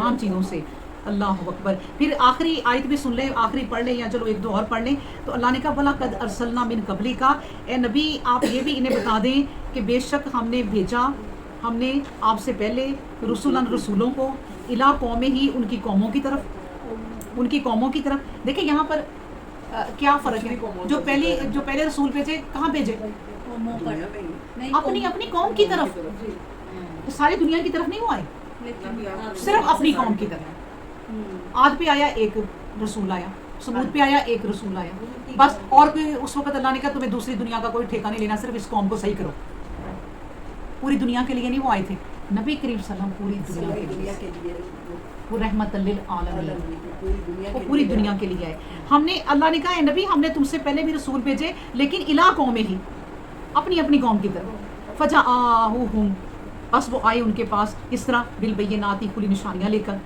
तमाम चीज़ों से। अल्लाह अकबर। फिर आखिरी आयत भी सुन लें, आखिरी पढ़ लें या चलो एक दो और पढ़ लें। तो अल्लाह ने कहा वला कद अरसलना मिन कबली का, ए नबी आप ये भी इन्हें बता दें कि बेशक हमने भेजा हमने आपसे पहले रसूलन रसूलों को इला कौमे ही उनकी कौमों की तरफ। देखिए यहाँ पर क्या फ़र्क है, जो पहले रसूल भेजे कहाँ भेजे, अपनी कौम की तरफ, सारी दुनिया की तरफ नहीं वो आए, सिर्फ अपनी कौम की तरफ। आद पे आया एक रसूल आया, समूद पे आया एक रसूल आया, बस। और कोई उस वक्त अल्लाह ने कहा तुम्हें दूसरी दुनिया का कोई ठेका नहीं लेना, सिर्फ इस कौम को सही करो। पूरी दुनिया के लिए नहीं वो आए थे, नबी करीम सल्लल्लाहु अलैहि वसल्लम पूरी दुनिया के लिए वो रहमतल लिल आलमीन, वो पूरी दुनिया के लिए आए। हमने अल्लाह ने कहा है नबी हमने तुमसे पहले भी रसूल भेजे, लेकिन इला कौम ही, अपनी कौम की तरफ। फजाअहुम, बस वो आए उनके पास इस तरह बिल बय्यिनाति, खुली निशानियां लेकर।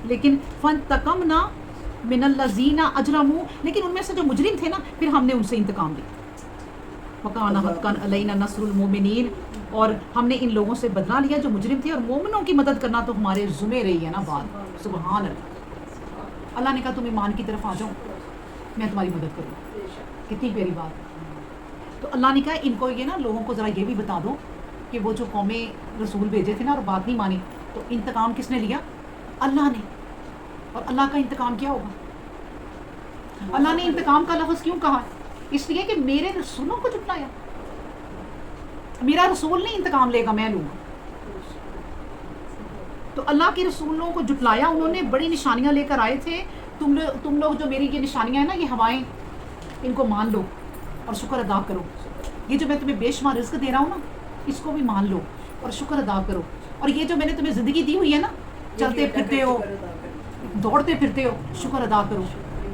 लेकिन फंतकमना मिनल्लज़ीना अजरमू, लेकिन उनमें से जो मुजरिम थे ना, फिर हमने उनसे इंतकाम लिया। वकाना हक्कन अलैना नस्रुल मोमिनीन, और हमने इन लोगों से बदला लिया जो मुजरिम थे, और मोमिनों की मदद करना तो हमारे ज़ुम्मे रही है ना बात। सुबहान अल्लाह। अल्लाह ने कहा तुम ईमान की तरफ आ जाओ, मैं तुम्हारी मदद करूँ। कितनी प्यारी बात। तो अल्लाह ने कहा इनको ये ना लोगों को ज़रा ये भी बता दो कि वो जो कौमें रसूल भेजे थे ना और बात नहीं मानी, तो इंतकाम किसने लिया, अल्लाह ने। और अल्लाह का इंतकाम क्या होगा, अल्लाह ने इंतकाम का लफ्ज़ क्यों कहा, इसलिए कि मेरे रसूलों को झुटलाया। मेरा रसूल नहीं इंतकाम लेगा, मैं लूँगा। तो अल्लाह के रसूलों को झुटलाया उन्होंने, बड़ी निशानियां लेकर आए थे। तुम लोग जो मेरी ये निशानियां हैं ना, ये हवाएं, इनको मान लो और शुक्र अदा करो। ये जो मैं तुम्हें बेशुमार रिज़्क़ दे रहा हूँ ना, इसको भी मान लो और शुक्र अदा करो। और ये जो मैंने तुम्हें ज़िंदगी दी हुई है ना, चलते फिरते हो, दौड़ते फिरते हो, शुक्र अदा करो।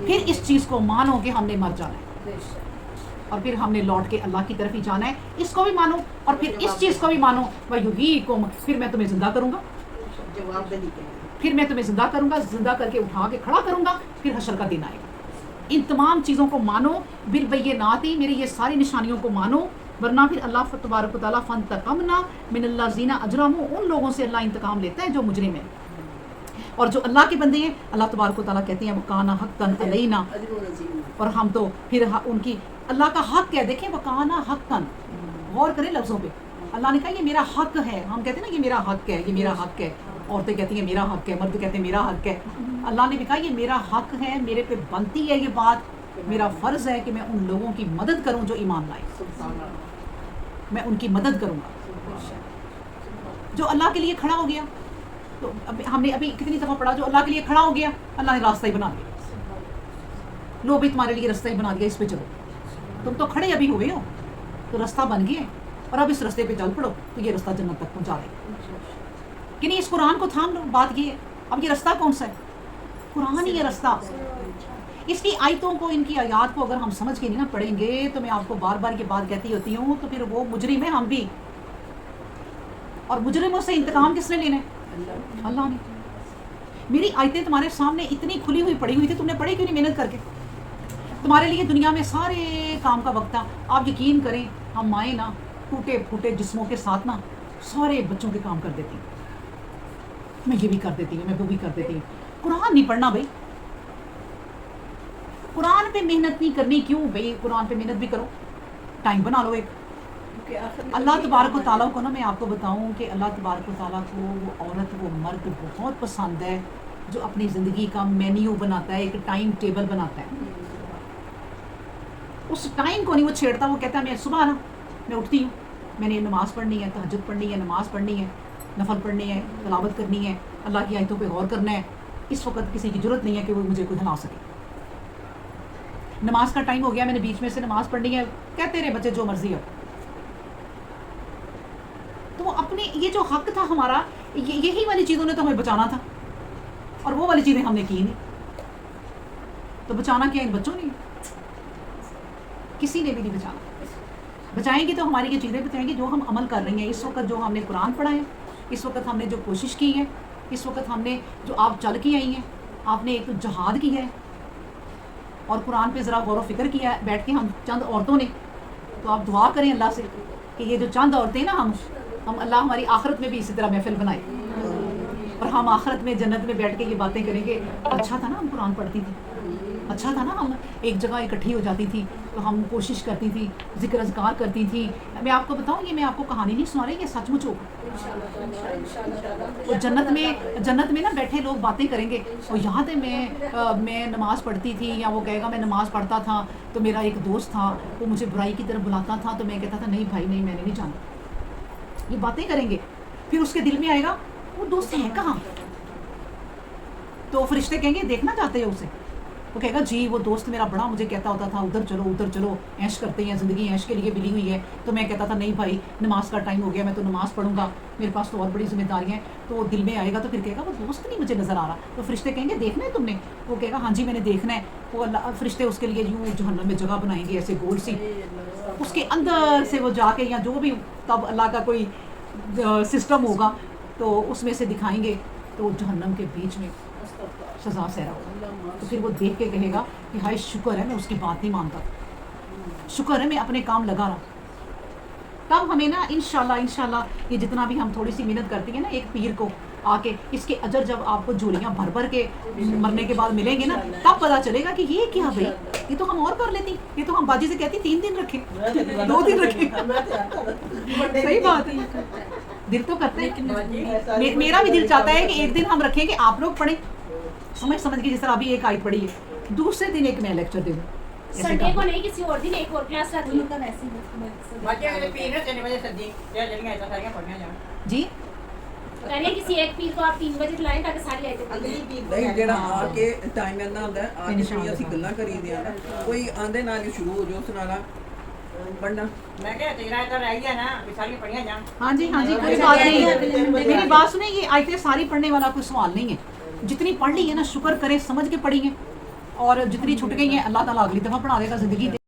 फिर इस चीज़ को मानो कि हमने मर जाना है, और फिर हमने लौट के अल्लाह की तरफ ही जाना है, इसको भी मानो। और फिर इस चीज़ को भी मानो, वयुहीकुम, फिर मैं तुम्हें ज़िंदा करूँगा, फिर मैं तुम्हें ज़िंदा करूँगा, ज़िंदा करके उठा के खड़ा करूँगा, फिर हशर का दिन आएगा। इन तमाम चीज़ों को मानो, बिल बय्यिनाति, मेरी ये सारी निशानियों को मानो, वरना फिर अल्लाह तबारक व तआला फंतकमना मिनल्लज़ीना अजरमू, उन लोगों से अल्लाह इंतकाम लेता है जो मुजरिम है। और जो अल्लाह के बंदे हैं, अल्लाह तबारक व तआला कहते हैं वकाना हक्कन अलैना, और हम तो फिर उनकी अल्लाह का हक है। देखें वकाना हक्कन, गौर करें लफ्ज़ों पे। अल्लाह ने कहा ये मेरा हक है। हम कहते हैं ना ये मेरा हक है, ये मेरा हक है, औरतें कहती हैं मेरा हक है, मर्द कहते हैं मेरा हक है। अल्लाह ने भी कहा ये मेरा हक है, मेरे पे बनती है ये बात, मेरा फ़र्ज़ है कि मैं उन लोगों की मदद करूं जो ईमान लाए, मैं उनकी मदद करूंगा। जो अल्लाह के लिए खड़ा हो गया, तो हमने अभी कितनी दफ़ा पढ़ा, जो अल्लाह के लिए खड़ा हो गया अल्लाह ने रास्ता ही बना दिया। लो भाई तुम्हारे लिए रास्ता ही बना दिया, इस पे चलो। तुम तो खड़े अभी हुए हो, तो रास्ता बन गया, और अब इस रास्ते पे चल पड़ो, तो ये रास्ता जन्नत तक पहुंचा देगा। कि नहीं, इस कुरान को थाम लो। बात ये है, अब ये रास्ता कौन सा है, कुरान ही ये रास्ता। इसकी आयतों को, इनकी आयात को अगर हम समझ के नहीं ना पढ़ेंगे, तो मैं आपको बार बार ये बात कहती होती हूँ, तो फिर वो मुजरिम है, हम भी। और मुजरिमों से इंतकाम किसने लेना है, अल्लाह ने। मेरी आयतें तुम्हारे सामने इतनी खुली हुई पड़ी हुई थी, तुमने पढ़ी क्यों नहीं मेहनत करके। तुम्हारे लिए दुनिया में सारे काम का वक्त था। आप यकीन करें, हम माएँ ना टूटे फूटे जिस्मों के साथ ना सारे बच्चों के काम कर देती हूँ। मैं ये भी कर देती हूँ, मैं वो भी कर देती हूँ। कुरान नहीं पढ़ना भाई, कुरान पे मेहनत नहीं करनी। क्यों भाई, कुरान पे मेहनत भी करो, टाइम बना लो एक। अल्लाह तबारक व तआला को ना, मैं आपको बताऊं कि अल्लाह तबारक व तआला को वो औरत, वो मर्द बहुत पसंद है जो अपनी ज़िंदगी का मेन्यू बनाता है, एक टाइम टेबल बनाता है। उस टाइम को नहीं वो छेड़ता। वो कहता है मैं सुबह ना मैं उठती हूँ, मैंने नमाज़ पढ़नी है, तहज्जुद पढ़नी है, नमाज़ पढ़नी है, नफल पढ़नी है, तिलावत करनी है, अल्लाह की आयतों पे गौर करना है। इस वक्त किसी की ज़रूरत नहीं है कि वो मुझे कोई हिला सके। नमाज का टाइम हो गया, मैंने बीच में से नमाज़ पढ़नी है, कहते रहे बच्चे जो मर्जी हो। तो वो अपने ये जो हक था हमारा, यही वाली चीज़ों ने तो हमें बचाना था, और वो वाली चीज़ें हमने की नहीं। तो बचाना क्या इन बच्चों ने, किसी ने भी नहीं बचाना। बचाएंगे तो हमारी ये चीज़ें बचाएंगे जो हम अमल कर रही हैं इस वक्त, जो हमने कुरान पढ़ा है इस वक्त, हमने जो कोशिश की है इस वक्त, हमने जो आप चल के आई हैं, आपने एक तो जहाद किया है और कुरान पे ज़रा गौर व फिक्र किया है बैठ के हम चंद औरतों ने। तो आप दुआ करें अल्लाह से कि ये जो चंद औरतें ना हम अल्लाह हमारी आखिरत में भी इसी तरह महफिल बनाए। اور ہم آخرت میں جنت میں بیٹھ کے یہ باتیں کریں گے اچھا تھا نا ہم قرآن پڑھتی تھی، اچھا تھا نا ہم ایک جگہ اکٹھی ہو جاتی تھی تو ہم کوشش کرتی تھی، ذکر اذکار کرتی تھی. میں آپ کو بتاؤں یہ میں آپ کو کہانی نہیں سنا رہی، یہ سچ مچ ہوگا. وہ جنت میں نا بیٹھے لوگ باتیں کریں گے. اور یاد ہے میں نماز پڑھتی تھی، یا وہ کہے گا میں نماز پڑھتا تھا تو میرا ایک دوست تھا وہ مجھے برائی کی طرف بلاتا تھا تو میں کہتا تھا نہیں بھائی نہیں، میں نے نہیں جانا. یہ باتیں کریں گے، پھر اس کے دل میں آئے گا وہ دوست ہے کہاں، تو فرشتے کہیں گے دیکھنا چاہتے ہو اسے. وہ کہے گا جی وہ دوست میرا بڑا مجھے کہتا ہوتا تھا ادھر چلو عیش کرتے ہیں، زندگی عیش کے لیے ملی ہوئی ہے. تو میں کہتا تھا نہیں بھائی نماز کا ٹائم ہو گیا، میں تو نماز پڑھوں گا، میرے پاس تو اور بڑی ذمہ داریاں ہیں. تو وہ دل میں آئے گا تو پھر کہے گا وہ دوست نہیں مجھے نظر آ رہا. تو فرشتے کہیں گے دیکھنا ہے تم نے، وہ کہے گا ہاں جی میں نے دیکھنا ہے. وہ اللہ فرشتے اس کے لیے یوں جہنم میں جگہ بنائیں گے ایسے گول سی، اس کے اندر سے وہ جا کے یا جو بھی تب اللہ کا کوئی سسٹم ہوگا تو اس میں سے دکھائیں گے تو جہنم کے بیچ میں سزا سہ رہا ہوگا. تو پھر وہ دیکھ کے کہے گا کہ ہائے شکر ہے میں اس کی بات نہیں مانتا، شکر ہے میں اپنے کام لگا رہا. تب ہمیں نا انشاءاللہ یہ جتنا بھی ہم تھوڑی سی محنت کرتی ہیں نا ایک پیر کو آ کے اس کے اجر جب آپ کو جھولیاں بھر کے مرنے کے بعد ملیں گے نا تب پتا چلے گا کہ یہ کیا بھائی، یہ تو ہم اور کر لیتی، یہ تو ہم باجی سے کہتی 3 دن رکھیں 2 دن رکھیں. صحیح بات ہے، دل تو کرتے ہیں. میرا بھی دل چاہتا ہے کہ ایک دن ہم رکھیں کہ آپ لوگ پڑھیں سمجھ کے، جس طرح ابھی ایک آیت پڑھی ہے، دوسرے دن ایک میں لیکچر دے دوں. سنڈے کو نہیں کسی اور دن ایک اور کلاس رکھنی. جی پہلے کسی ایک پیر کو آپ 3 بجے بلائیں تاکہ ساری آیتیں نہیں جڑا آ کے ٹائم اینا ہوندا ہے آ کے جڑی اسی گلاں کری دیاں نا کوئی آندے نال ہی شروع ہو جو سنانا پڑھنا. میں کہ تیرا ادھر رہ گیا نا ساری پڑھیاں جان. ہاں جی کوئی بات نہیں. میری بات سنیں یہ آیتیں ساری پڑھنے والا کوئی سوال نہیں ہے، جتنی پڑھ لی ہے نا شکر کریں سمجھ کے پڑھی ہیں، اور جتنی چھٹ گئی ہیں اللہ تعالیٰ اگلی دفعہ پڑھا دے گا. زندگی